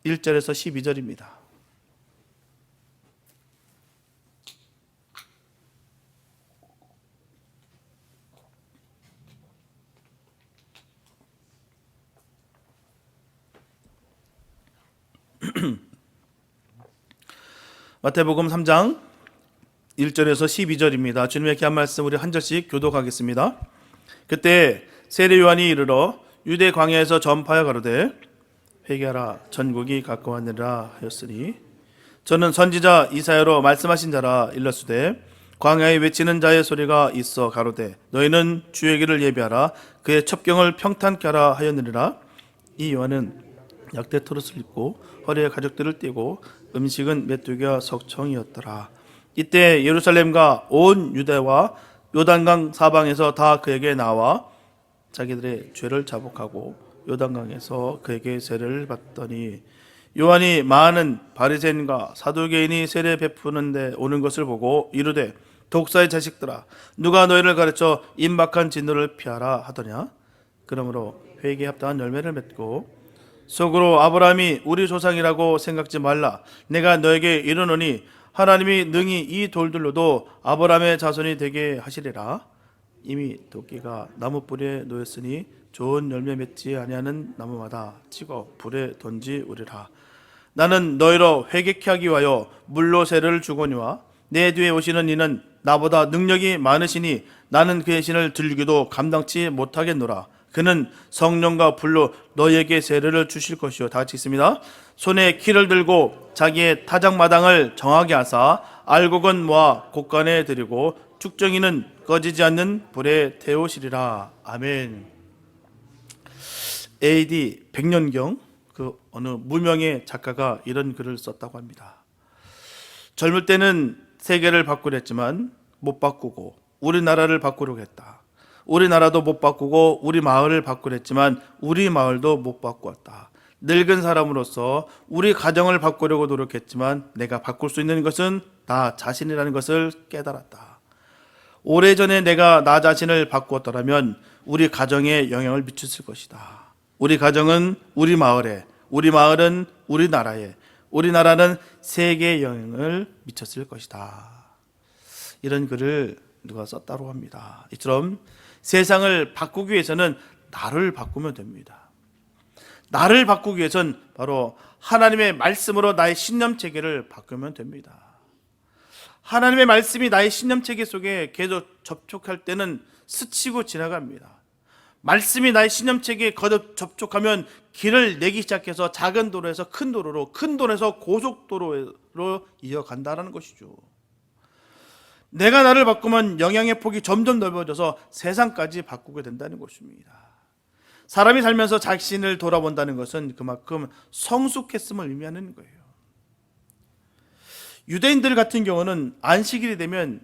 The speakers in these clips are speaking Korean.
1절에서 12절입니다. 마태복음 3장 1절에서 12절입니다. 주님의 귀한 말씀 우리 한 절씩 교독하겠습니다. 그때 세례 요한이 이르러 유대 광야에서 전파하여 가로되 회개하라 전국이 가까웠느니라 하였으니 저는 선지자 이사야로 말씀하신 자라 일렀으되 광야에 외치는 자의 소리가 있어 가로되 너희는 주의 길을 예비하라 그의 첩경을 평탄케 하라 하였느니라. 이 요한은 약대 털옷을 입고 허리에 가죽들을 띠고 음식은 메뚜기와 석청이었더라. 이때 예루살렘과 온 유대와 요단강 사방에서 다 그에게 나와 자기들의 죄를 자복하고 요단강에서 그에게 세례를 받더니 요한이 많은 바리새인과 사두개인이 세례 베푸는데 오는 것을 보고 이르되 독사의 자식들아 누가 너희를 가르쳐 임박한 진노를 피하라 하더냐. 그러므로 회개에 합당한 열매를 맺고 속으로 아브라함이 우리 조상이라고 생각지 말라. 내가 너에게 이르노니 하나님이 능히 이 돌들로도 아브라함의 자손이 되게 하시리라. 이미 도끼가 나무 뿌리에 놓였으니 좋은 열매 맺지 아니하는 나무마다 치고 불에 던지우리라. 나는 너희로 회개케 하기 위하여 물로 세례를 주거니와 내 뒤에 오시는 이는 나보다 능력이 많으시니 나는 그의 신을 들기도 감당치 못하겠노라. 그는 성령과 불로 너희에게 세례를 주실 것이요. 다 같이 있습니다. 손에 키를 들고 자기의 타작마당을 정하게 하사 알곡은 모아 곳간에 드리고 죽정이는 꺼지지 않는 불에 태우시리라. 아멘. AD 100년경 그 어느 무명의 작가가 이런 글을 썼다고 합니다. 젊을 때는 세계를 바꾸려 했지만 못 바꾸고 우리나라를 바꾸려고 했다. 우리나라도 못 바꾸고 우리 마을을 바꾸려 했지만 우리 마을도 못 바꾸었다. 늙은 사람으로서 우리 가정을 바꾸려고 노력했지만 내가 바꿀 수 있는 것은 나 자신이라는 것을 깨달았다. 오래전에 내가 나 자신을 바꾸었더라면 우리 가정에 영향을 미쳤을 것이다. 우리 가정은 우리 마을에, 우리 마을은 우리나라에, 우리나라는 세계에 영향을 미쳤을 것이다. 이런 글을 누가 썼다고 합니다. 이처럼 세상을 바꾸기 위해서는 나를 바꾸면 됩니다. 나를 바꾸기 위해서는 바로 하나님의 말씀으로 나의 신념체계를 바꾸면 됩니다. 하나님의 말씀이 나의 신념체계 속에 계속 접촉할 때는 스치고 지나갑니다. 말씀이 나의 신념체계에 거듭 접촉하면 길을 내기 시작해서 작은 도로에서 큰 도로로, 큰 도로에서 고속도로로 이어간다는 것이죠. 내가 나를 바꾸면 영향의 폭이 점점 넓어져서 세상까지 바꾸게 된다는 것입니다. 사람이 살면서 자신을 돌아본다는 것은 그만큼 성숙했음을 의미하는 거예요. 유대인들 같은 경우는 안식일이 되면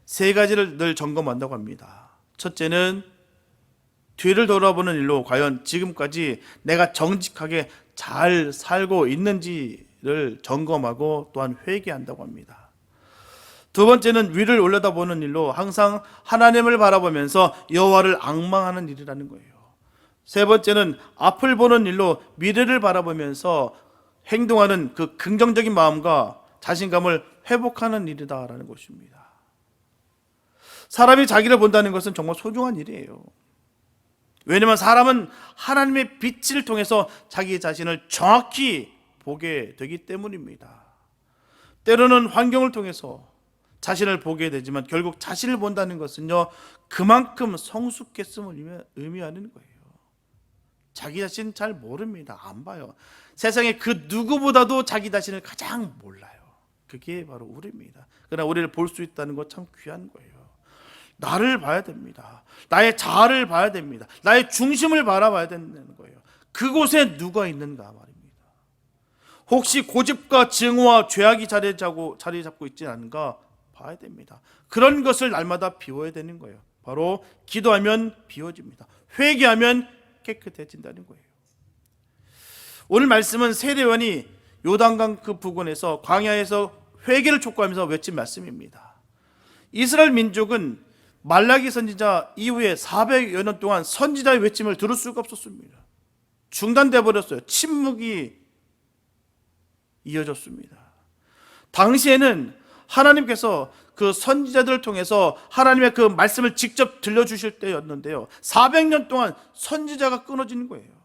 세 가지를 늘 점검한다고 합니다. 첫째는 뒤를 돌아보는 일로 과연 지금까지 내가 정직하게 잘 살고 있는지를 점검하고 또한 회개한다고 합니다. 두 번째는 위를 올려다보는 일로 항상 하나님을 바라보면서 여호와를 앙망하는 일이라는 거예요. 세 번째는 앞을 보는 일로 미래를 바라보면서 행동하는 그 긍정적인 마음과 자신감을 회복하는 일이다라는 것입니다. 사람이 자기를 본다는 것은 정말 소중한 일이에요. 왜냐하면 사람은 하나님의 빛을 통해서 자기 자신을 정확히 보게 되기 때문입니다. 때로는 환경을 통해서 자신을 보게 되지만 결국 자신을 본다는 것은요 그만큼 성숙했음을 의미하는 거예요. 자기 자신 잘 모릅니다. 안 봐요. 세상에 그 누구보다도 자기 자신을 가장 몰라요. 그게 바로 우리입니다. 그러나 우리를 볼 수 있다는 것 참 귀한 거예요. 나를 봐야 됩니다. 나의 자아를 봐야 됩니다. 나의 중심을 바라봐야 된다는 거예요. 그곳에 누가 있는가 말입니다. 혹시 고집과 증오와 죄악이 자리 잡고 있지 않은가 봐야 됩니다. 그런 것을 날마다 비워야 되는 거예요. 바로 기도하면 비워집니다. 회개하면 깨끗해진다는 거예요. 오늘 말씀은 세례 요한이 요단강 그 부근에서 광야에서 회개를 촉구하면서 외친 말씀입니다. 이스라엘 민족은 말라기 선지자 이후에 400여 년 동안 선지자의 외침을 들을 수가 없었습니다. 중단돼 버렸어요. 침묵이 이어졌습니다. 당시에는 하나님께서 그 선지자들을 통해서 하나님의 그 말씀을 직접 들려주실 때였는데요, 400년 동안 선지자가 끊어지는 거예요.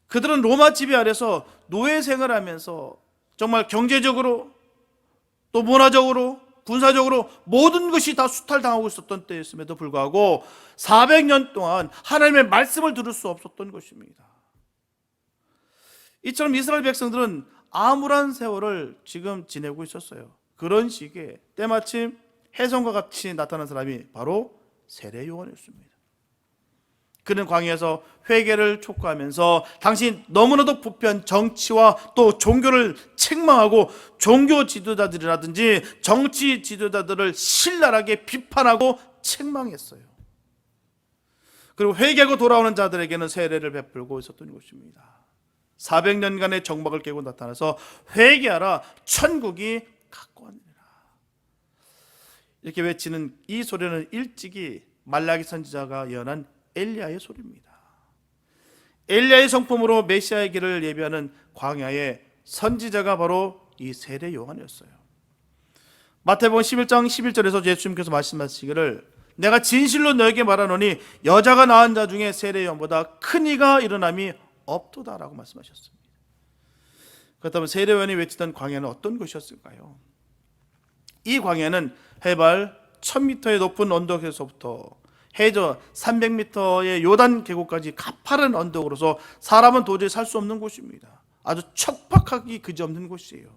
그들은 로마 지배 아래서 노예 생활하면서 정말 경제적으로 또 문화적으로 군사적으로 모든 것이 다 수탈당하고 있었던 때였음에도 불구하고 400년 동안 하나님의 말씀을 들을 수 없었던 것입니다. 이처럼 이스라엘 백성들은 암울한 세월을 지금 지내고 있었어요. 그런 시기에 때마침 혜성과 같이 나타난 사람이 바로 세례 요한이었습니다. 그는 광야에서 회개를 촉구하면서 당시 너무나도 부패한 정치와 또 종교를 책망하고 종교 지도자들이라든지 정치 지도자들을 신랄하게 비판하고 책망했어요. 그리고 회개하고 돌아오는 자들에게는 세례를 베풀고 있었던 것입니다. 400년간의 정박을 깨고 나타나서 회개하라, 천국이 가까웠느니라. 이렇게 외치는 이 소리는 일찍이 말라기 선지자가 예언한 엘리야의 소리입니다. 엘리야의 성품으로 메시아의 길을 예비하는 광야의 선지자가 바로 이 세례 요한이었어요. 마태복음 11장 11절에서 예수님께서 말씀하시기를 내가 진실로 너에게 말하노니 여자가 낳은 자 중에 세례 요한보다 큰 이가 일어남이 없도다라고 말씀하셨습니다. 그렇다면 세례 요한이 외치던 광야는 어떤 곳이었을까요? 이 광야는 해발 1000m의 높은 언덕에서부터 해저 300m의 요단 계곡까지 가파른 언덕으로서 사람은 도저히 살 수 없는 곳입니다. 아주 척박하기 그지없는 곳이에요.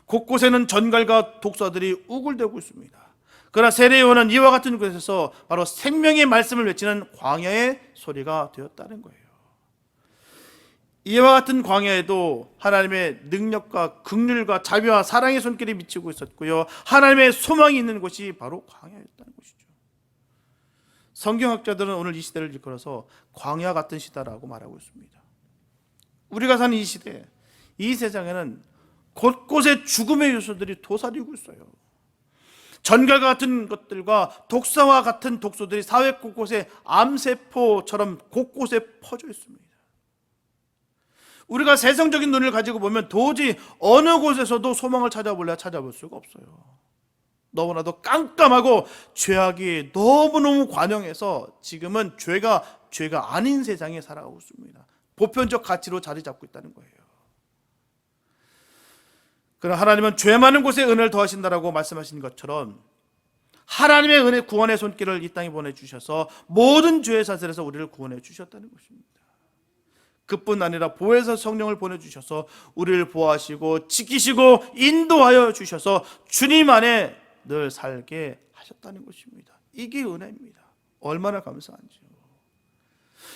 곳곳에는 전갈과 독사들이 우글대고 있습니다. 그러나 세례 요한은 이와 같은 곳에서 바로 생명의 말씀을 외치는 광야의 소리가 되었다는 거예요. 이와 같은 광야에도 하나님의 능력과 긍휼과 자비와 사랑의 손길이 미치고 있었고요, 하나님의 소망이 있는 곳이 바로 광야였다는 것이죠. 성경학자들은 오늘 이 시대를 일컬어서 광야 같은 시대라고 말하고 있습니다. 우리가 사는 이 시대, 이 세상에는 곳곳에 죽음의 요소들이 도사리고 있어요. 전갈과 같은 것들과 독사와 같은 독소들이 사회 곳곳에 암세포처럼 곳곳에 퍼져 있습니다. 우리가 세상적인 눈을 가지고 보면 도저히 어느 곳에서도 소망을 찾아볼 수가 없어요. 너무나도 깜깜하고 죄악이 너무너무 관영해서 지금은 죄가 아닌 세상에 살아가고 있습니다. 보편적 가치로 자리 잡고 있다는 거예요. 그러나 하나님은 죄 많은 곳에 은혜를 더하신다라고 말씀하신 것처럼 하나님의 은혜 구원의 손길을 이 땅에 보내주셔서 모든 죄의 사슬에서 우리를 구원해 주셨다는 것입니다. 그뿐 아니라 보혜사 성령을 보내주셔서 우리를 보호하시고 지키시고 인도하여 주셔서 주님 안에 늘 살게 하셨다는 것입니다. 이게 은혜입니다. 얼마나 감사한지요.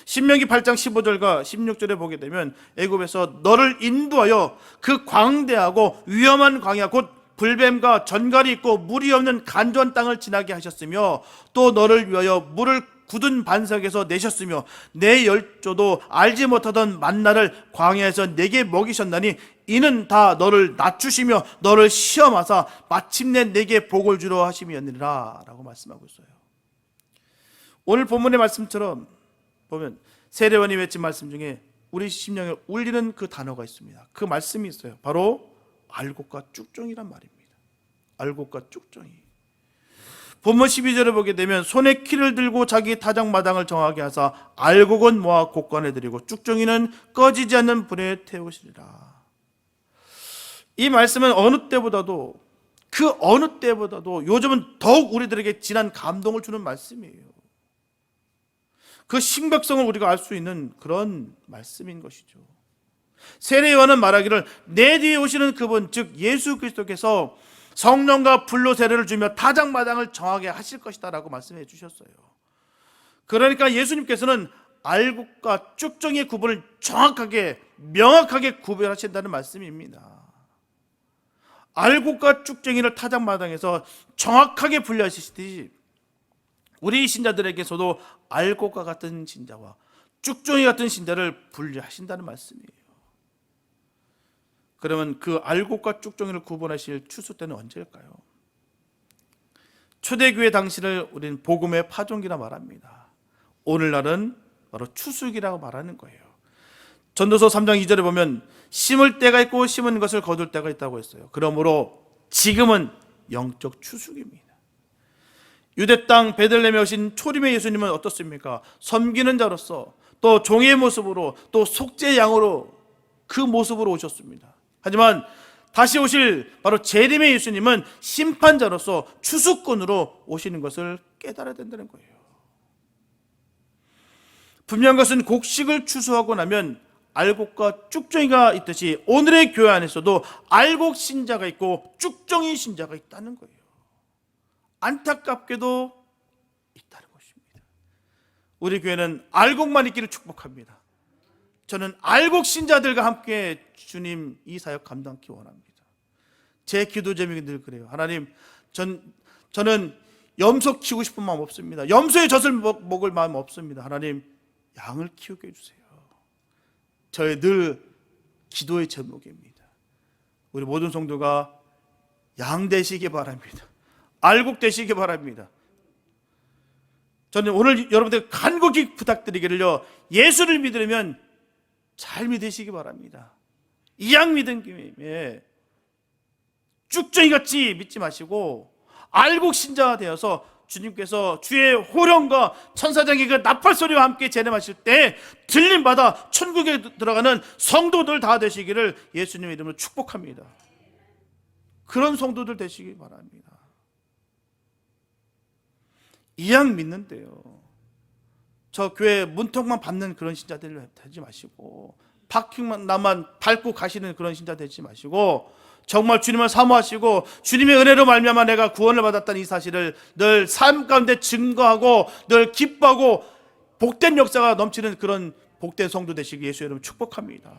신명기 8장 15절과 16절에 보게 되면 애굽에서 너를 인도하여 그 광대하고 위험한 광야 곧 불뱀과 전갈이 있고 물이 없는 간조한 땅을 지나게 하셨으며 또 너를 위하여 물을 굳은 반석에서 내셨으며 내 열조도 알지 못하던 만나를 광야에서 내게 먹이셨나니 이는 다 너를 낮추시며 너를 시험하사 마침내 내게 복을 주려 하심이었느니라 라고 말씀하고 있어요. 오늘 본문의 말씀처럼 보면 세례요한이 외친 말씀 중에 우리 심령에 울리는 그 단어가 있습니다. 그 말씀이 있어요. 바로 알곡과 쭉종이란 말입니다. 알곡과 쭉종이. 본문 12절을 보게 되면 손에 키를 들고 자기 타작마당을 정하게 하사 알곡은 모아 곡간에 들이고 쭉종이는 꺼지지 않는 불에 태우시리라. 이 말씀은 그 어느 때보다도 요즘은 더욱 우리들에게 진한 감동을 주는 말씀이에요. 그 심각성을 우리가 알 수 있는 그런 말씀인 것이죠. 세례 요한은 말하기를 내 뒤에 오시는 그분 즉 예수 그리스도께서 성령과 불로 세례를 주며 타작마당을 정하게 하실 것이다 라고 말씀해 주셨어요. 그러니까 예수님께서는 알곡과 쭉종이의 구분을 정확하게 명확하게 구별하신다는 말씀입니다. 알곡과 쭉종이를 타작마당에서 정확하게 분리하시듯이 우리 신자들에게서도 알곡과 같은 신자와 쭉종이 같은 신자를 분리하신다는 말씀이에요. 그러면 그 알곡과 쭉종이를 구분하실 추수 때는 언제일까요? 초대교회 당시를 우리는 복음의 파종기라 말합니다. 오늘날은 바로 추수기라고 말하는 거예요. 전도서 3장 2절에 보면 심을 때가 있고 심은 것을 거둘 때가 있다고 했어요. 그러므로 지금은 영적 추수기입니다. 유대 땅 베들레헴에 오신 초림의 예수님은 어떻습니까? 섬기는 자로서 또 종의 모습으로 또 속죄 양으로 그 모습으로 오셨습니다. 하지만 다시 오실 바로 재림의 예수님은 심판자로서 추수꾼으로 오시는 것을 깨달아야 된다는 거예요. 분명한 것은 곡식을 추수하고 나면 알곡과 쭉정이가 있듯이 오늘의 교회 안에서도 알곡 신자가 있고 쭉정이 신자가 있다는 거예요. 안타깝게도 있다는 것입니다. 우리 교회는 알곡만 있기를 축복합니다. 저는 알곡 신자들과 함께 주님 이 사역 감당하기 원합니다. 제 기도 제목이 늘 그래요. 하나님, 저는 염소 키우고 싶은 마음 없습니다. 염소의 젖을 먹을 마음 없습니다. 하나님, 양을 키우게 해주세요. 저의 늘 기도의 제목입니다. 우리 모든 성도가 양 되시기 바랍니다. 알곡 되시기 바랍니다. 저는 오늘 여러분들 간곡히 부탁드리기를요, 예수를 믿으려면 잘 믿으시기 바랍니다. 이양 믿은 김에 쭉정이같이 믿지 마시고 알곡 신자가 되어서 주님께서 주의 호령과 천사장의 그 나팔 소리와 함께 재림하실 때 들림받아 천국에 들어가는 성도들 다 되시기를 예수님의 이름으로 축복합니다. 그런 성도들 되시기 바랍니다. 이양 믿는데요, 저 교회 문턱만 밟는 그런 신자들 되지 마시고 파킹만 나만 밟고 가시는 그런 신자 되지 마시고 정말 주님을 사모하시고 주님의 은혜로 말미암아 내가 구원을 받았다는 이 사실을 늘 삶 가운데 증거하고 늘 기뻐하고 복된 역사가 넘치는 그런 복된 성도 되시기 예수 여러분 축복합니다.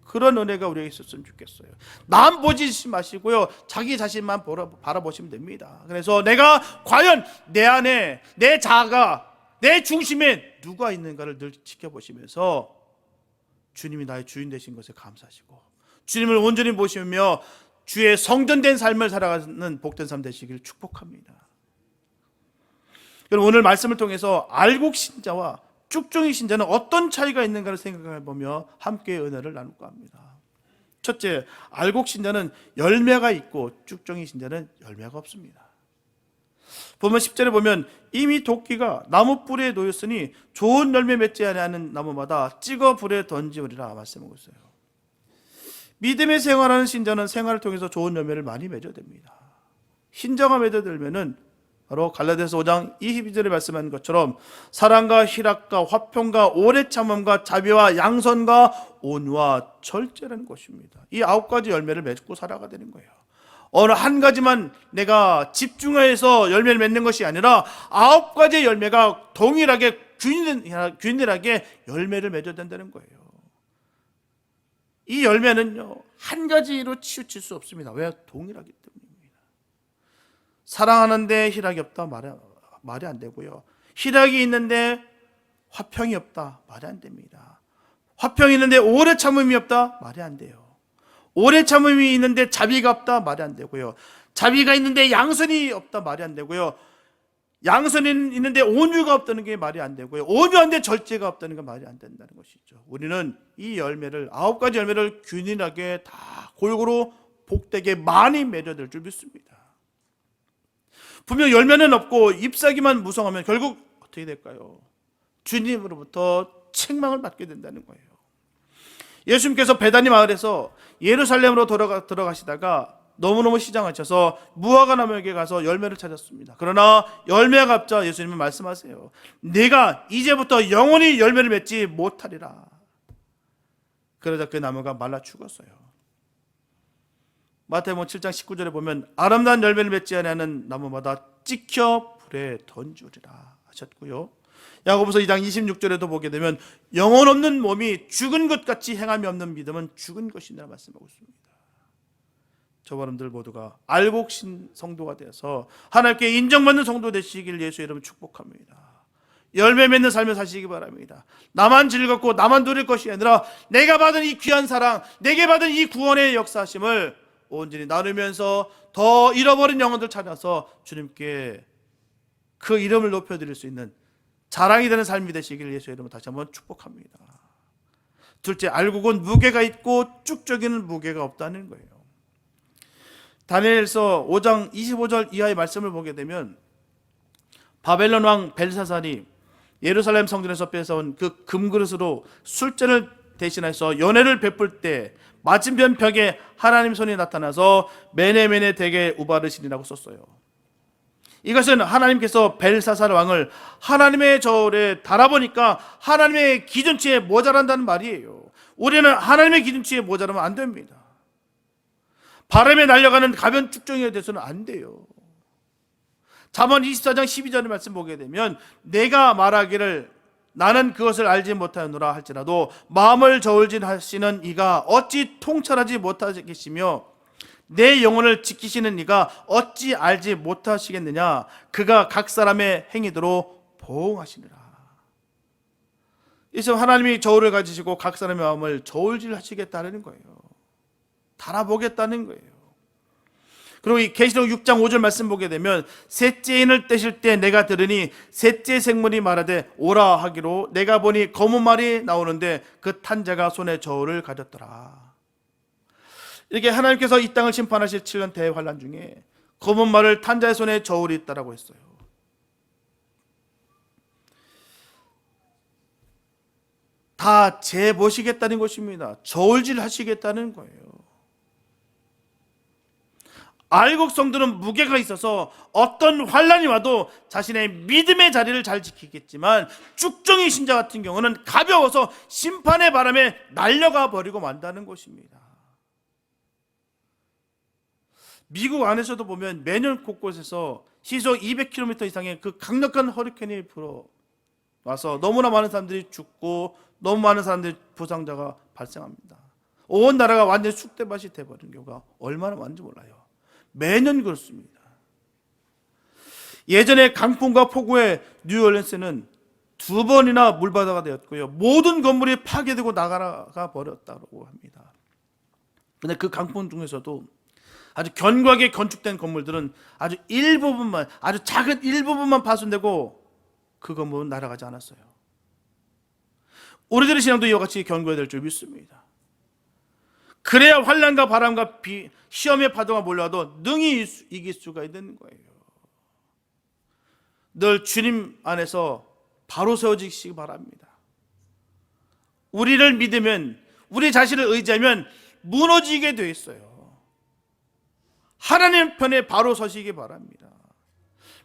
그런 은혜가 우리에게 있었으면 좋겠어요. 남 보지 마시고요, 자기 자신만 바라보시면 됩니다. 그래서 내가 과연 내 안에 내 자아가 내 중심에 누가 있는가를 늘 지켜보시면서 주님이 나의 주인 되신 것에 감사하시고 주님을 온전히 보시며 주의 성전된 삶을 살아가는 복된 삶 되시길 축복합니다. 그럼 오늘 말씀을 통해서 알곡 신자와 쭉정이 신자는 어떤 차이가 있는가를 생각해보며 함께 은혜를 나눌까 합니다. 첫째, 알곡 신자는 열매가 있고 쭉정이 신자는 열매가 없습니다. 보면 10절에 보면 이미 도끼가 나무 뿌리에 놓였으니 좋은 열매 맺지 아니하는 나무마다 찍어 불에 던지우리라 말씀하고 있어요. 믿음의 생활하는 신자는 생활을 통해서 좋은 열매를 많이 맺어야 됩니다. 신자가 맺어야 되면은 바로 갈라디아서 5장 22절에 말씀하는 것처럼 사랑과 희락과 화평과 오래 참음과 자비와 양선과 온유와 절제라는 것입니다. 이 9가지 열매를 맺고 살아가야 되는 거예요. 어느 한 가지만 내가 집중해서 열매를 맺는 것이 아니라 9가지의 열매가 동일하게 균일하게 열매를 맺어야 된다는 거예요. 이 열매는요, 한 가지로 치우칠 수 없습니다. 왜? 동일하기 때문입니다. 사랑하는데 희락이 없다 말이 안 되고요, 희락이 있는데 화평이 없다 말이 안 됩니다. 화평이 있는데 오래 참음이 없다 말이 안 돼요. 오래 참음이 있는데 자비가 없다 말이 안 되고요, 자비가 있는데 양선이 없다 말이 안 되고요, 양선이 있는데 온유가 없다는 게 말이 안 되고요, 온유한데 절제가 없다는 게 말이 안 된다는 것이죠. 우리는 이 열매를 9가지 열매를 균일하게 다 골고루 복되게 많이 맺어야 줄 믿습니다. 분명 열매는 없고 잎사귀만 무성하면 결국 어떻게 될까요? 주님으로부터 책망을 받게 된다는 거예요. 예수님께서 베다니 마을에서 예루살렘으로 들어가시다가 너무너무 시장하셔서 무화과 나무에게 가서 열매를 찾았습니다. 그러나 열매가 없자 예수님은 말씀하세요. 내가 이제부터 영원히 열매를 맺지 못하리라. 그러자 그 나무가 말라 죽었어요. 마태복음 7장 19절에 보면 아름다운 열매를 맺지 아니하는 나무마다 찍혀 불에 던지리라 하셨고요, 야고보서 2장 26절에도 보게 되면 영혼 없는 몸이 죽은 것 같이 행함이 없는 믿음은 죽은 것이라 말씀하고 있습니다. 저와 여러분들 모두가 알곡신 성도가 되어서 하나님께 인정받는 성도 되시길 예수 이름 축복합니다. 열매 맺는 삶을 사시기 바랍니다. 나만 즐겁고 나만 누릴 것이 아니라 내가 받은 이 귀한 사랑, 내게 받은 이 구원의 역사심을 온전히 나누면서 더 잃어버린 영혼들 찾아서 주님께 그 이름을 높여드릴 수 있는 자랑이 되는 삶이 되시길 예수 이름으로 다시 한번 축복합니다. 둘째, 알곡은 무게가 있고 쭉저기는 무게가 없다는 거예요. 다니엘서 5장 25절 이하의 말씀을 보게 되면 바벨론 왕 벨사살이 예루살렘 성전에서 뺏어온 그 금그릇으로 술잔을 대신해서 연회를 베풀 때 맞은편 벽에 하나님 손이 나타나서 메네메네 대게 우바르시니라고 썼어요. 이것은 하나님께서 벨사살 왕을 하나님의 저울에 달아보니까 하나님의 기준치에 모자란다는 말이에요. 우리는 하나님의 기준치에 모자라면 안 됩니다. 바람에 날려가는 가변 쭉정이가 돼서는 안 돼요. 잠언 24장 12절의 말씀 보게 되면 내가 말하기를 나는 그것을 알지 못하노라 할지라도 마음을 저울진 하시는 이가 어찌 통찰하지 못하겠으며 내 영혼을 지키시는 이가 어찌 알지 못하시겠느냐. 그가 각 사람의 행위대로 보응하시니라. 이제 하나님이 저울을 가지시고 각 사람의 마음을 저울질 하시겠다는 거예요. 달아보겠다는 거예요. 그리고 이 계시록 6장 5절 말씀 보게 되면 셋째 인을 떼실 때 내가 들으니 셋째 생물이 말하되 오라 하기로 내가 보니 검은 말이 나오는데 그 탄 자가 손에 저울을 가졌더라. 이렇게 하나님께서 이 땅을 심판하실 7년 대환란 중에 검은 말을 탄 자의 손에 저울이 있다라고 했어요. 다 재보시겠다는 것입니다. 저울질 하시겠다는 거예요. 알곡 성도는 무게가 있어서 어떤 환란이 와도 자신의 믿음의 자리를 잘 지키겠지만 쭉정이 신자 같은 경우는 가벼워서 심판의 바람에 날려가 버리고 만다는 것입니다. 미국 안에서도 보면 매년 곳곳에서 시속 200km 이상의 그 강력한 허리케인이 불어와서 너무나 많은 사람들이 죽고 너무 많은 사람들이 부상자가 발생합니다. 온 나라가 완전히 쑥대밭이 돼버린 경우가 얼마나 많은지 몰라요. 매년 그렇습니다. 예전에 강풍과 폭우에 뉴올리언스는 2번이나 물바다가 되었고요. 모든 건물이 파괴되고 나가가 버렸다고 합니다. 그런데 그 강풍 중에서도 아주 견고하게 건축된 건물들은 아주 일부분만, 아주 작은 일부분만 파손되고 그 건물은 날아가지 않았어요. 우리들의 신앙도 이와 같이 견고해야 될 줄 믿습니다. 그래야 환란과 바람과 비, 시험의 파도가 몰려와도 능히 이길 수가 있는 거예요. 늘 주님 안에서 바로 세워지시기 바랍니다. 우리를 믿으면, 우리 자신을 의지하면 무너지게 돼 있어요. 하나님 편에 바로 서시기 바랍니다.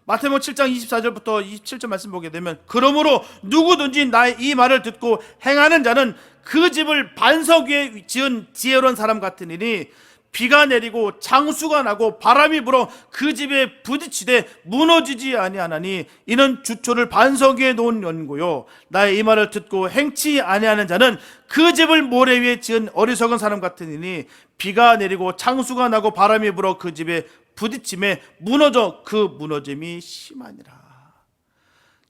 마태복음 7장 24절부터 27절 말씀 보게 되면 그러므로 누구든지 나의 이 말을 듣고 행하는 자는 그 집을 반석 위에 지은 지혜로운 사람 같으니 비가 내리고 장수가 나고 바람이 불어 그 집에 부딪히되 무너지지 아니하나니 이는 주초를 반석 위에 놓은 연고요 나의 이 말을 듣고 행치 아니하는 자는 그 집을 모래 위에 지은 어리석은 사람 같으니 비가 내리고 장수가 나고 바람이 불어 그 집에 부딪힘에 무너져 그 무너짐이 심하니라.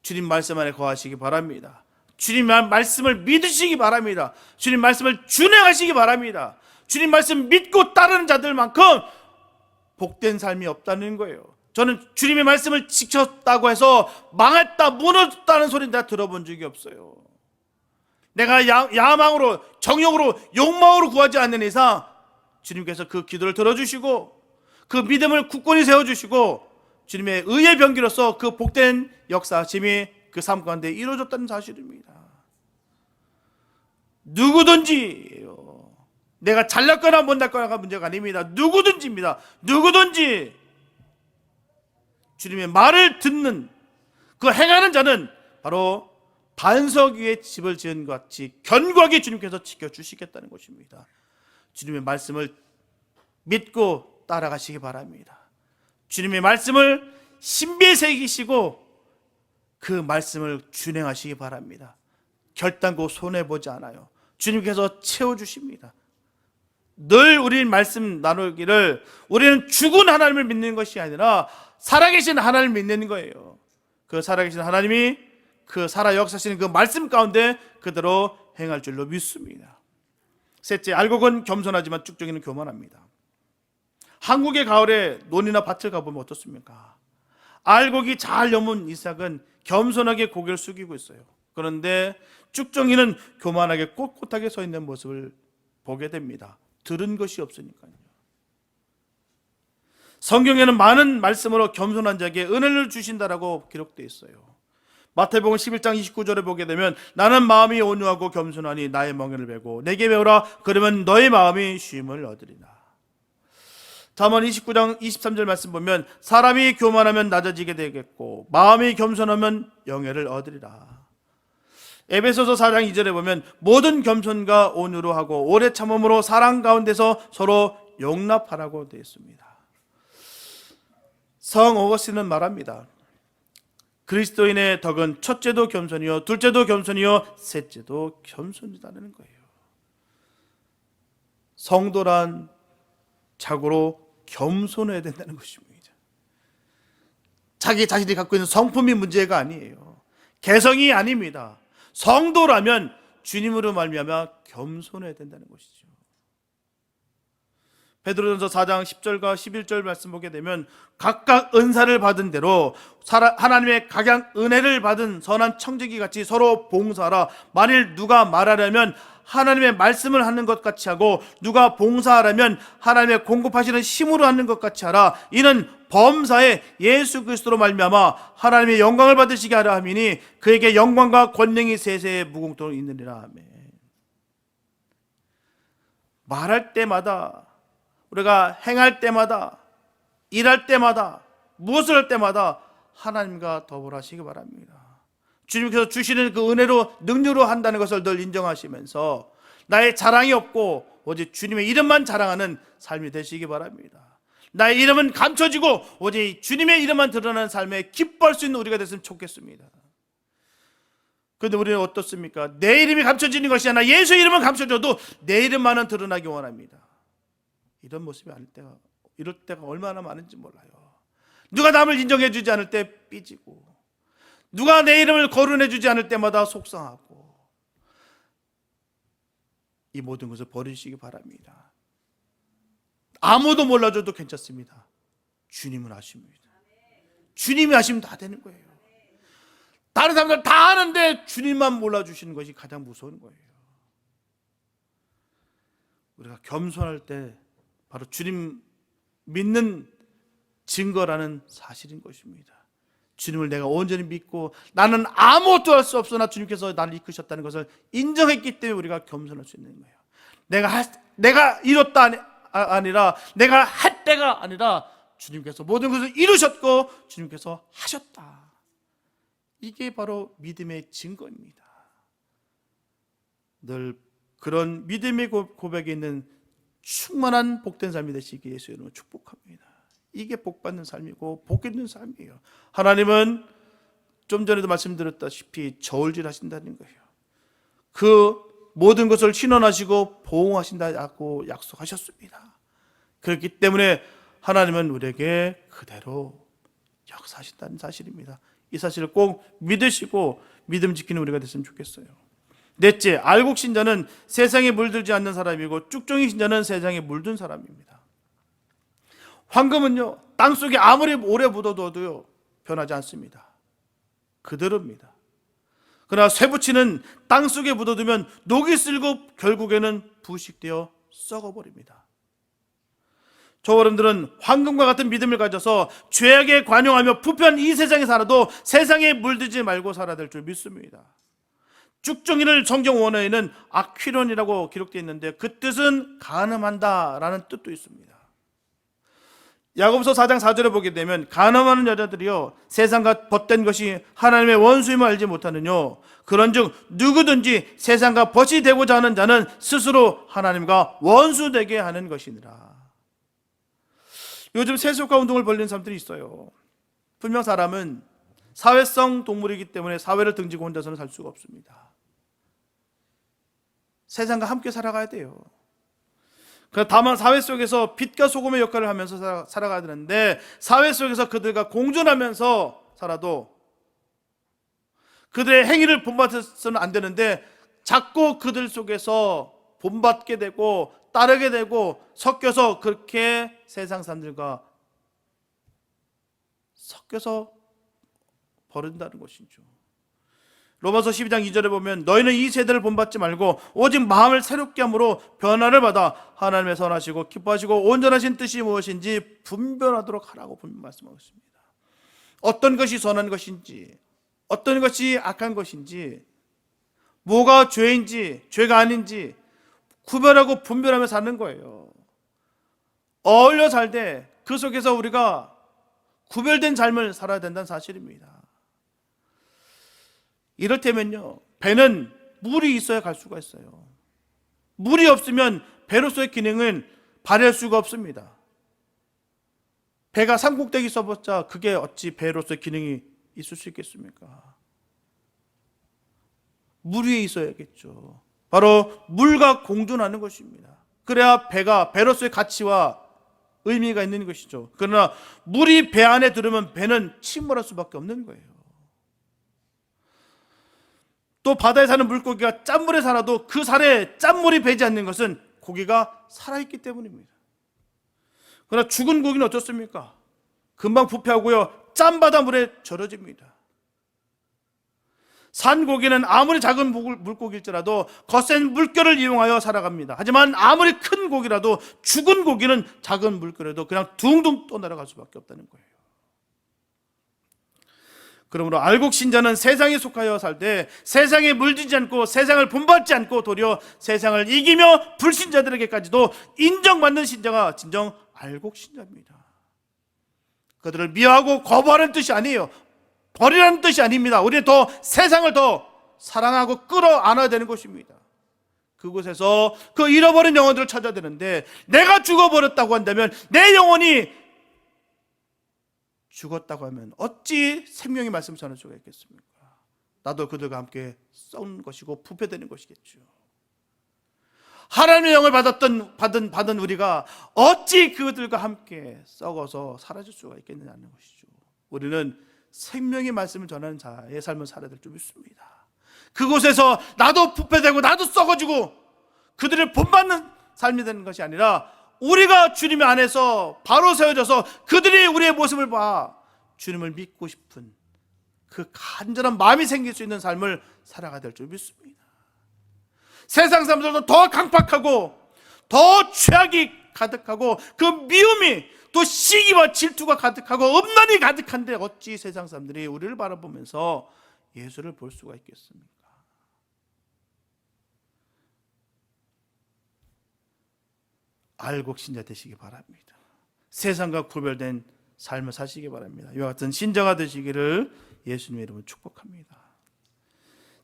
주님 말씀 안에 거하시기 바랍니다. 주님 말씀을 믿으시기 바랍니다. 주님 말씀을 준행하시기 바랍니다. 주님 말씀 믿고 따르는 자들만큼 복된 삶이 없다는 거예요. 저는 주님의 말씀을 지켰다고 해서 망했다, 무너졌다는 소리 내가 들어본 적이 없어요. 내가 야망으로, 정욕으로, 욕망으로 구하지 않는 이상 주님께서 그 기도를 들어주시고 그 믿음을 굳건히 세워주시고 주님의 의의 병기로서 그 복된 역사심이 그 삶 가운데 이루어졌다는 사실입니다. 누구든지예요. 내가 잘났거나 못났거나가 문제가 아닙니다. 누구든지입니다. 누구든지 주님의 말을 듣는 그 행하는 자는 바로 반석 위에 집을 지은 것 같이 견고하게 주님께서 지켜주시겠다는 것입니다. 주님의 말씀을 믿고 따라가시기 바랍니다. 주님의 말씀을 신비에 새기시고 그 말씀을 준행하시기 바랍니다. 결단코 손해보지 않아요. 주님께서 채워주십니다. 늘 우리는 말씀 나누기를 우리는 죽은 하나님을 믿는 것이 아니라 살아계신 하나님을 믿는 거예요. 그 살아계신 하나님이 그 살아 역사하시는 그 말씀 가운데 그대로 행할 줄로 믿습니다. 셋째, 알곡은 겸손하지만 쭉정이는 교만합니다. 한국의 가을에 논이나 밭을 가보면 어떻습니까? 알곡이 잘 여문 이삭은 겸손하게 고개를 숙이고 있어요. 그런데 쭉정이는 교만하게 꼿꼿하게 서 있는 모습을 보게 됩니다. 들은 것이 없으니까요. 성경에는 많은 말씀으로 겸손한 자에게 은혜를 주신다라고 기록되어 있어요. 마태복음 11장 29절에 보게 되면 나는 마음이 온유하고 겸손하니 나의 멍에를 메고 내게 배우라 그러면 너의 마음이 쉼을 얻으리라. 잠언 29장 23절 말씀 보면 사람이 교만하면 낮아지게 되겠고 마음이 겸손하면 영예를 얻으리라. 에베소서 4장 2절에 보면 모든 겸손과 온유로 하고 오래 참음으로 사랑 가운데서 서로 용납하라고 되어 있습니다. 성 어거스틴은 말합니다. 그리스도인의 덕은 첫째도 겸손이요 둘째도 겸손이요 셋째도 겸손이라는 거예요. 성도란 자고로 겸손해야 된다는 것입니다. 자기 자신이 갖고 있는 성품이 문제가 아니에요. 개성이 아닙니다. 성도라면 주님으로 말미암아 겸손해야 된다는 것이죠. 베드로전서 4장 10절과 11절 말씀 보게 되면 각각 은사를 받은 대로 하나님의 각양 은혜를 받은 선한 청지기 같이 서로 봉사하라. 만일 누가 말하려면 하나님의 말씀을 하는 것 같이 하고 누가 봉사하려면 하나님의 공급하시는 힘으로 하는 것 같이 하라. 이는 범사에 예수 그리스도로 말미암아 하나님의 영광을 받으시게 하라 함이니 그에게 영광과 권능이 세세에 무궁토록 있느니라. 아멘. 말할 때마다 우리가 행할 때마다 일할 때마다 무엇을 할 때마다 하나님과 더불어 하시기 바랍니다. 주님께서 주시는 그 은혜로 능력으로 한다는 것을 늘 인정하시면서 나의 자랑이 없고 오직 주님의 이름만 자랑하는 삶이 되시기 바랍니다. 나의 이름은 감춰지고 오직 주님의 이름만 드러나는 삶에 기뻐할 수 있는 우리가 됐으면 좋겠습니다. 그런데 우리는 어떻습니까? 내 이름이 감춰지는 것이 아니라 예수 이름은 감춰져도 내 이름만은 드러나기 원합니다. 이런 모습이 아닐 때가, 이럴 때가 얼마나 많은지 몰라요. 누가 남을 인정해 주지 않을 때 삐지고 누가 내 이름을 거론해 주지 않을 때마다 속상하고 이 모든 것을 버리시기 바랍니다. 아무도 몰라줘도 괜찮습니다. 주님은 아십니다. 주님이 아시면 다 되는 거예요. 다른 사람들 다 아는데 주님만 몰라주시는 것이 가장 무서운 거예요. 우리가 겸손할 때 바로 주님 믿는 증거라는 사실인 것입니다. 주님을 내가 온전히 믿고 나는 아무것도 할 수 없으나 주님께서 나를 이끄셨다는 것을 인정했기 때문에 우리가 겸손할 수 있는 거예요. 내가 이뤘다 아니라 내가 할 때가 아니라 주님께서 모든 것을 이루셨고 주님께서 하셨다. 이게 바로 믿음의 증거입니다. 늘 그런 믿음의 고백에 있는 충만한 복된 삶이 되시기에 예수 이름으로 축복합니다. 이게 복받는 삶이고 복 있는 삶이에요. 하나님은 좀 전에도 말씀드렸다시피 저울질 하신다는 거예요. 그 모든 것을 신원하시고 보호하신다고 약속하셨습니다. 그렇기 때문에 하나님은 우리에게 그대로 역사하신다는 사실입니다. 이 사실을 꼭 믿으시고 믿음 지키는 우리가 됐으면 좋겠어요. 넷째, 알곡 신자는 세상에 물들지 않는 사람이고 쭉정이 신자는 세상에 물든 사람입니다. 황금은요, 땅속에 아무리 오래 묻어둬도요 변하지 않습니다. 그대로입니다. 그러나 쇠붙이는 땅속에 묻어두면 녹이 슬고 결국에는 부식되어 썩어버립니다. 저 어른들은 황금과 같은 믿음을 가져서 죄악에 관용하며 부패한 이 세상에 살아도 세상에 물들지 말고 살아야 될 줄 믿습니다. 쭉정이를 성경 원어에는 아퀴론이라고 기록되어 있는데 그 뜻은 간음한다라는 뜻도 있습니다. 야고보서 4장 4절에 보게 되면 간음하는 여자들이요 세상과 벗된 것이 하나님의 원수임을 알지 못하느뇨 그런즉 누구든지 세상과 벗이 되고자 하는 자는 스스로 하나님과 원수되게 하는 것이니라. 요즘 세속화 운동을 벌이는 사람들이 있어요. 분명 사람은 사회성 동물이기 때문에 사회를 등지고 혼자서는 살 수가 없습니다. 세상과 함께 살아가야 돼요. 다만 사회 속에서 빛과 소금의 역할을 하면서 살아가야 되는데 사회 속에서 그들과 공존하면서 살아도 그들의 행위를 본받아서는 안 되는데 자꾸 그들 속에서 본받게 되고 따르게 되고 섞여서 그렇게 세상 사람들과 섞여서 버린다는 것이죠. 로마서 12장 2절에 보면 너희는 이 세대를 본받지 말고 오직 마음을 새롭게 함으로 변화를 받아 하나님의 선하시고 기뻐하시고 온전하신 뜻이 무엇인지 분별하도록 하라고 분명 말씀하고 있습니다. 어떤 것이 선한 것인지, 어떤 것이 악한 것인지, 뭐가 죄인지 죄가 아닌지 구별하고 분별하며 사는 거예요. 어울려 살 때 그 속에서 우리가 구별된 삶을 살아야 된다는 사실입니다. 이를테면요, 배는 물이 있어야 갈 수가 있어요. 물이 없으면 배로서의 기능은 발휘할 수가 없습니다. 배가 산꼭대기 써봤자 그게 어찌 배로서의 기능이 있을 수 있겠습니까? 물 위에 있어야겠죠. 바로 물과 공존하는 것입니다. 그래야 배가 배로서의 가치와 의미가 있는 것이죠. 그러나 물이 배 안에 들으면 배는 침몰할 수밖에 없는 거예요. 또 바다에 사는 물고기가 짠물에 살아도 그 살에 짠물이 배지 않는 것은 고기가 살아있기 때문입니다. 그러나 죽은 고기는 어떻습니까? 금방 부패하고요, 짠바다 물에 절여집니다. 산고기는 아무리 작은 물고기일지라도 거센 물결을 이용하여 살아갑니다. 하지만 아무리 큰 고기라도 죽은 고기는 작은 물결에도 그냥 둥둥 떠내려갈 수밖에 없다는 거예요. 그러므로 알곡신자는 세상에 속하여 살 때 세상에 물들지 않고 세상을 본받지 않고 도리어 세상을 이기며 불신자들에게까지도 인정받는 신자가 진정 알곡신자입니다. 그들을 미워하고 거부하는 뜻이 아니에요. 버리라는 뜻이 아닙니다. 우리는 더 세상을 더 사랑하고 끌어안아야 되는 것입니다. 그곳에서 그 잃어버린 영혼들을 찾아야 되는데, 내가 죽어버렸다고 한다면, 내 영혼이 죽었다고 하면 어찌 생명의 말씀을 전할 수가 있겠습니까? 나도 그들과 함께 썩는 것이고 부패되는 것이겠죠. 하나님의 영을 받은 우리가 어찌 그들과 함께 썩어서 사라질 수가 있겠느냐는 것이죠. 우리는 생명의 말씀을 전하는 자의 삶을 살아야 될 줄 믿습니다. 그곳에서 나도 부패되고 나도 썩어지고 그들을 본받는 삶이 되는 것이 아니라, 우리가 주님 안에서 바로 세워져서 그들이 우리의 모습을 봐 주님을 믿고 싶은 그 간절한 마음이 생길 수 있는 삶을 살아가야 될 줄 믿습니다. 세상 사람들도 더 강팍하고 더 죄악이 가득하고 그 미움이 또 시기와 질투가 가득하고 엄란이 가득한데 어찌 세상 사람들이 우리를 바라보면서 예수를 볼 수가 있겠습니까? 알곡신자 되시기 바랍니다. 세상과 구별된 삶을 사시기 바랍니다. 이와 같은 신자가 되시기를 예수님의 이름으로 축복합니다.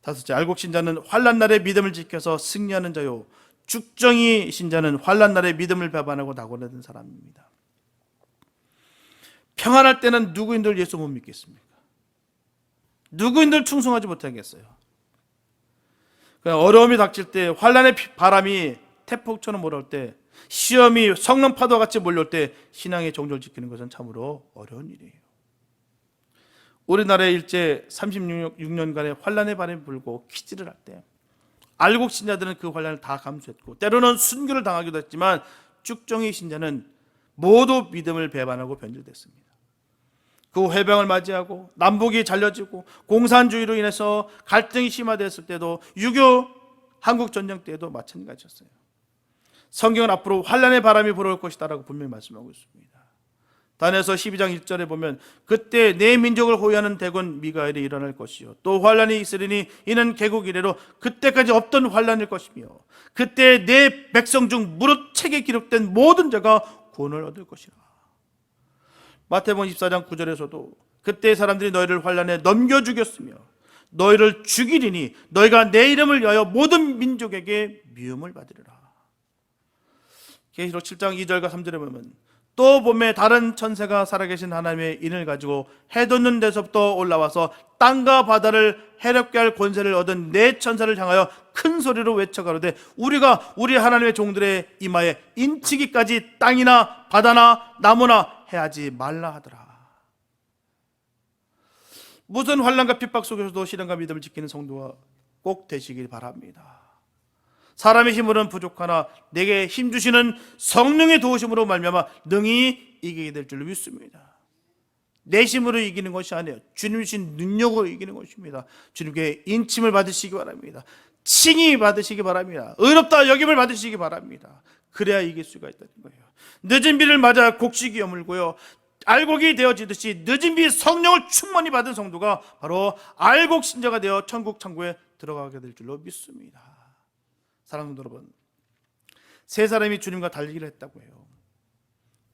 다섯째, 알곡신자는 환난 날의 믿음을 지켜서 승리하는 자요, 죽정이 신자는 환난 날의 믿음을 배반하고 낙오하는 사람입니다. 평안할 때는 누구인들 예수 못 믿겠습니까? 누구인들 충성하지 못하겠어요? 어려움이 닥칠 때, 환난의 바람이 태풍처럼 몰아올 때, 시험이 성령 파도같이 몰려올 때 신앙의 정조를 지키는 것은 참으로 어려운 일이에요. 우리나라에 일제 36년간의 환난의 바람이 불고 퀴즈를 할 때 알곡 신자들은 그 환난을 다 감수했고 때로는 순교를 당하기도 했지만, 죽정이 신자는 모두 믿음을 배반하고 변질됐습니다. 그 해병을 맞이하고 남북이 잘려지고 공산주의로 인해서 갈등이 심화됐을 때도, 6.25 한국전쟁 때도 마찬가지였어요. 성경은 앞으로 환난의 바람이 불어올 것이다라고 분명히 말씀하고 있습니다. 다니엘서 12장 1절에 보면, 그때 내 민족을 호위하는 대군 미가엘이 일어날 것이요, 또 환난이 있으리니 이는 개국 이래로 그때까지 없던 환난일 것이며, 그때 내 백성 중 무릇 책에 기록된 모든 자가 구원을 얻을 것이라. 마태복음 24장 9절에서도 그때 사람들이 너희를 환난에 넘겨 죽였으며 너희를 죽이리니 너희가 내 이름을 위하여 모든 민족에게 미움을 받으리라. 계시록 7장 2절과 3절에 보면, 또 봄에 다른 천사가 살아계신 하나님의 인을 가지고 해 돋는 데서부터 올라와서 땅과 바다를 해롭게 할 권세를 얻은 네 천사를 향하여 큰 소리로 외쳐 가로되, 우리가 우리 하나님의 종들의 이마에 인치기까지 땅이나 바다나 나무나 해하지 말라 하더라. 무슨 환난과 핍박 속에서도 신앙과 믿음을 지키는 성도가 꼭 되시길 바랍니다. 사람의 힘으로는 부족하나 내게 힘주시는 성령의 도우심으로 말미암아 능히 이기게 될 줄로 믿습니다. 내심으로 이기는 것이 아니에요. 주님 주신 능력으로 이기는 것입니다. 주님께 인침을 받으시기 바랍니다. 칭의 받으시기 바랍니다. 의롭다 여김을 받으시기 바랍니다. 그래야 이길 수가 있다는 거예요. 늦은 비를 맞아 곡식이 여물고요, 알곡이 되어지듯이 늦은 비 성령을 충만히 받은 성도가 바로 알곡 신자가 되어 천국 창고에 들어가게 될 줄로 믿습니다. 사랑하는 여러분, 세 사람이 주님과 달리기를 했다고 해요.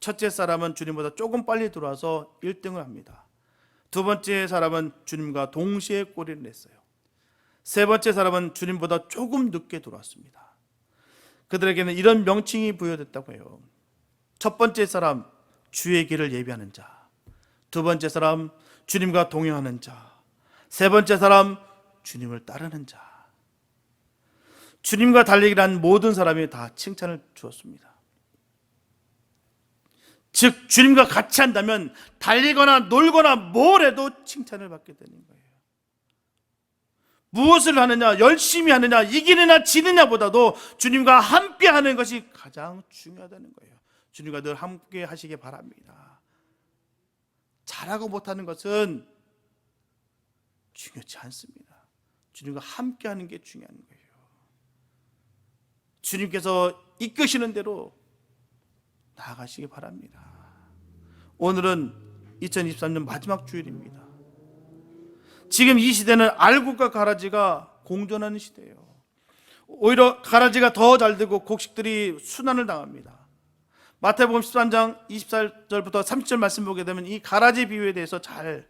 첫째 사람은 주님보다 조금 빨리 들어와서 1등을 합니다. 두 번째 사람은 주님과 동시에 꼬리를 냈어요. 세 번째 사람은 주님보다 조금 늦게 들어왔습니다. 그들에게는 이런 명칭이 부여됐다고 해요. 첫 번째 사람, 주의 길을 예비하는 자. 두 번째 사람, 주님과 동행하는 자. 세 번째 사람, 주님을 따르는 자. 주님과 달리기를 한 모든 사람이 다 칭찬을 주었습니다. 즉 주님과 같이 한다면 달리거나 놀거나 뭘 해도 칭찬을 받게 되는 거예요. 무엇을 하느냐, 열심히 하느냐, 이기느냐 지느냐보다도 주님과 함께 하는 것이 가장 중요하다는 거예요. 주님과 늘 함께 하시기 바랍니다. 잘하고 못하는 것은 중요치 않습니다. 주님과 함께 하는 게 중요한 거예요. 주님께서 이끄시는 대로 나아가시기 바랍니다. 오늘은 2023년 마지막 주일입니다. 지금 이 시대는 알곡과 가라지가 공존하는 시대예요. 오히려 가라지가 더 잘 되고 곡식들이 순환을 당합니다. 마태복음 13장 24절부터 30절 말씀 보게 되면 이 가라지 비유에 대해서 잘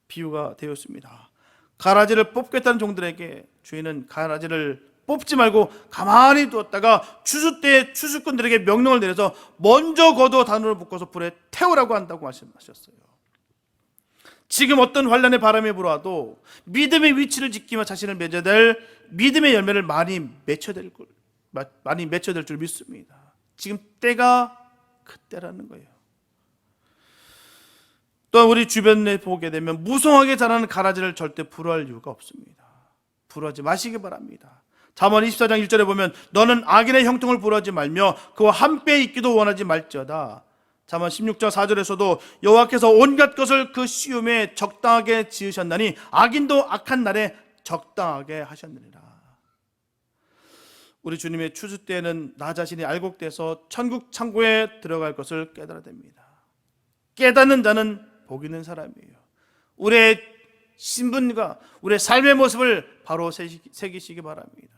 비유가 되어 있습니다. 가라지를 뽑겠다는 종들에게 주인은 가라지를 뽑지 말고 가만히 두었다가 추수 때에 추수꾼들에게 명령을 내려서 먼저 거두어 단으로 묶어서 불에 태우라고 한다고 말씀하셨어요. 지금 어떤 환란의 바람이 불어와도 믿음의 위치를 지키며 자신을 맺어야 될 믿음의 열매를 많이 맺혀야 될 줄 믿습니다. 지금 때가 그때라는 거예요. 또 우리 주변에 보게 되면 무성하게 자라는 가라지를 절대 불허할 이유가 없습니다. 불허하지 마시기 바랍니다. 잠언 24장 1절에 보면 너는 악인의 형통을 불허하지 말며 그와 함께 있기도 원하지 말지어다. 잠언 16장 4절에서도 여호와께서 온갖 것을 그 시음에 적당하게 지으셨나니 악인도 악한 날에 적당하게 하셨느니라. 우리 주님의 추수 때에는 나 자신이 알곡돼서 천국 창고에 들어갈 것을 깨달아야 됩니다. 깨닫는 자는 복 있는 사람이에요. 우리의 신분과 우리의 삶의 모습을 바로 새기시기 바랍니다.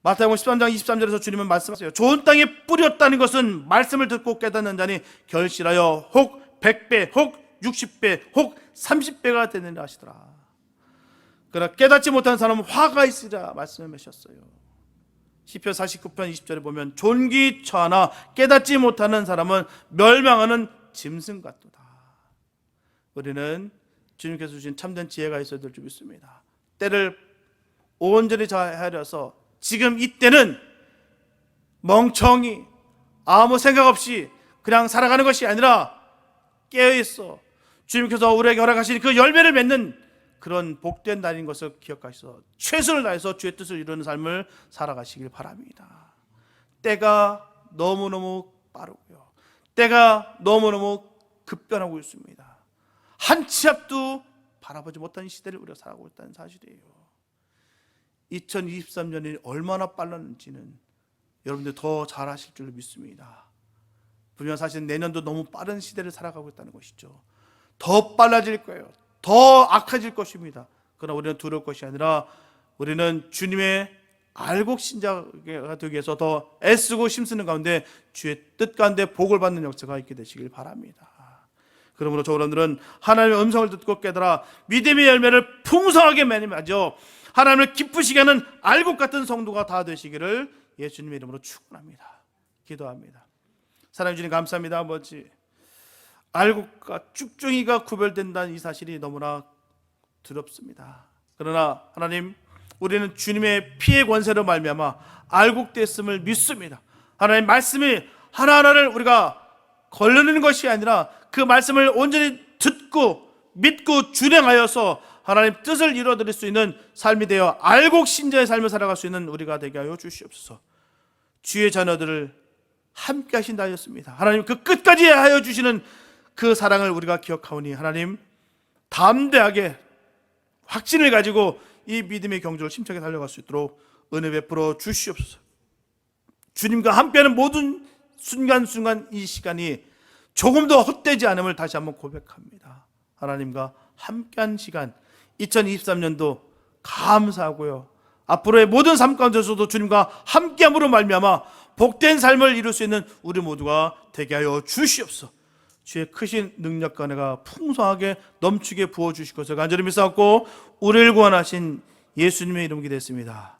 마태복음 13장 23절에서 주님은 말씀하세요. 좋은 땅에 뿌렸다는 것은 말씀을 듣고 깨닫는 자니 결실하여 혹 100배, 혹 60배, 혹 30배가 되느니라 하시더라. 그러나 깨닫지 못하는 사람은 화가 있으리라 말씀하셨어요. 시편 49편 20절에 보면 존귀 처하나 깨닫지 못하는 사람은 멸망하는 짐승 같도다. 우리는 주님께서 주신 참된 지혜가 있어야 될 줄 믿습니다. 때를 온전히 잘 헤아려서 지금 이때는 멍청이 아무 생각 없이 그냥 살아가는 것이 아니라 깨어있어 주님께서 우리에게 허락하신 그 열매를 맺는 그런 복된 날인 것을 기억하셔서 최선을 다해서 주의 뜻을 이루는 삶을 살아가시길 바랍니다. 때가 너무너무 빠르고요, 때가 너무너무 급변하고 있습니다. 한 치 앞도 바라보지 못한 시대를 우리가 살아가고 있다는 사실이에요. 2023년이 얼마나 빨랐는지는 여러분들 더 잘 아실 줄로 믿습니다. 분명 사실 내년도 너무 빠른 시대를 살아가고 있다는 것이죠. 더 빨라질 거예요. 더 악해질 것입니다. 그러나 우리는 두려울 것이 아니라 우리는 주님의 알곡 신자가 되기 위해서 더 애쓰고 힘쓰는 가운데 주의 뜻 가운데 복을 받는 역사가 있게 되시길 바랍니다. 그러므로 저분들은 하나님의 음성을 듣고 깨달아 믿음의 열매를 풍성하게 맺으며 하나님을 기쁘시게 하는 알곡 같은 성도가 다 되시기를 예수님의 이름으로 축원합니다. 기도합니다. 사랑해 주님 감사합니다. 아버지, 알곡과 쭉종이가 구별된다는 이 사실이 너무나 두렵습니다. 그러나 하나님, 우리는 주님의 피의 권세로 말미암아 알곡됐음을 믿습니다. 하나님 말씀이 하나하나를 우리가 걸르는 것이 아니라 그 말씀을 온전히 듣고 믿고 준행하여서 하나님 뜻을 이루어드릴 수 있는 삶이 되어 알곡 신자의 삶을 살아갈 수 있는 우리가 되게 하여 주시옵소서. 주의 자녀들을 함께 하신다 하였습니다. 하나님 그 끝까지 하여 주시는 그 사랑을 우리가 기억하오니 하나님 담대하게 확신을 가지고 이 믿음의 경주를 힘차게 달려갈 수 있도록 은혜 베풀어 주시옵소서. 주님과 함께하는 모든 순간순간 이 시간이 조금 더 헛되지 않음을 다시 한번 고백합니다. 하나님과 함께한 시간 2023년도 감사하고요, 앞으로의 모든 삶 가운데서도 주님과 함께함으로 말미암아 복된 삶을 이룰 수 있는 우리 모두가 되게 하여 주시옵소서. 주의 크신 능력과 은혜가 풍성하게 넘치게 부어주실 것을 간절히 믿사옵고 우리를 구원하신 예수님의 이름 기도했습니다.